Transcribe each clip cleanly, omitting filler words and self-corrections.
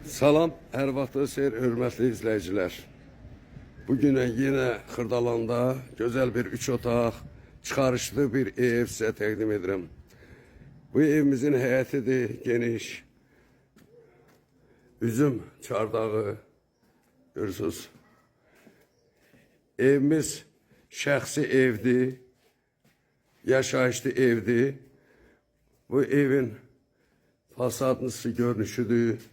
Salam, hər vaxtınız xeyir, hörmətli izləyicilər. Bugün yenə Xırdalanda gözəl bir 3 otaq, çıxarışlı bir ev sizə təqdim edirəm. Bu evimizin həyətidir, geniş. Üzüm çardağı, görürsünüz. Evimiz şəxsi evdir, yaşayışlı evdir. Bu evin fasadlısı görünüşüdür.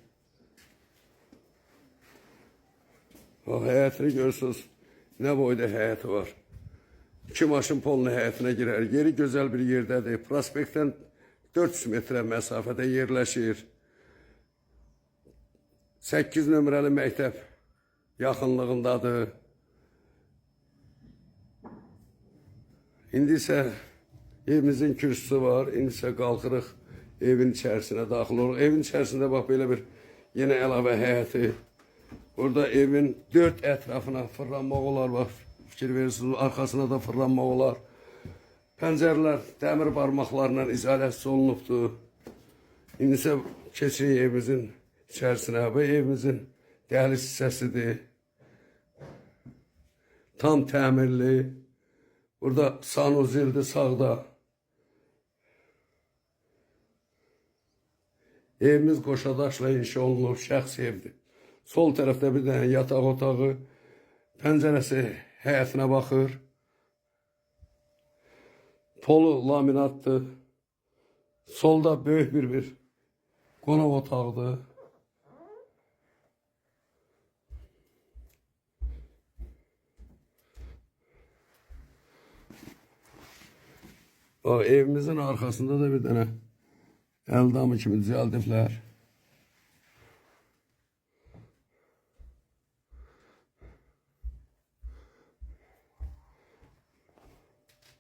O həyətini görürsünüz, nə boyda həyəti var. 2 maşın polunun həyətinə girər. Yeri gözəl bir yerdədir. Prospektdən 400 metrə məsafədə yerləşir. 8 nömrəli məktəb yaxınlığındadır. İndi isə evimizin kürsüsü var. İndi isə qalxırıq evin içərisinə daxil oluruq. Evin içərisində bax belə bir yenə əlavə həyəti. Burada evin 4 ətrafına fırlanmaq olar, bax, fikir verirsiniz, arxasına da fırlanmaq olar. Pəncərələr dəmir barmaqlarla izolyasiya olunubdur. İndi isə keçirik evimizin içərisinə. Bu evimizin dəhliz hissəsidir. Tam təmirli. Burada sanuzildir sağda. Evimiz qoşadaşla inşa olunub, şəxsi evdir. Sol tərəfdə bir dənə yataq otağı, pəncərəsi həyətinə baxır. Polu laminatdır. Solda böyük bir qonaq otağıdır. Evimizin arxasında da bir dənə əldamı kimi düzəldiblər.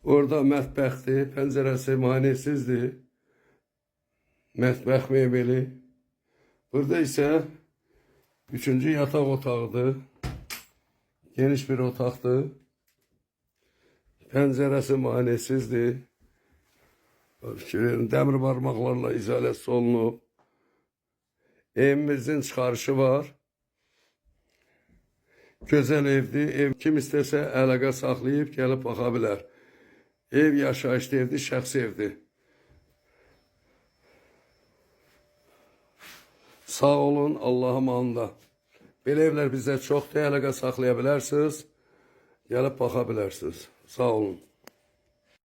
Orada mətbəxdir, pəncərəsi maneəsizdir. Mətbəx mebeli. Burada isə 3-cü yataq otağıdır. Geniş bir otaqdır. Pəncərəsi maneəsizdir. Dəmir barmaqlarla izolyasiya olunub. Evimizin çıxarışı var. Gözəl evdir. Ev kim istəsə əlaqə saxlayıb gəlib baxa bilər. Ev yaşayışlı evdir, şəxsi evdir. Sağ olun, Allah'a emanında. Belə evlər bizdə çoxdur, əlaqə saxlaya bilərsiniz, gəlib baxa bilərsiniz. Sağ olun.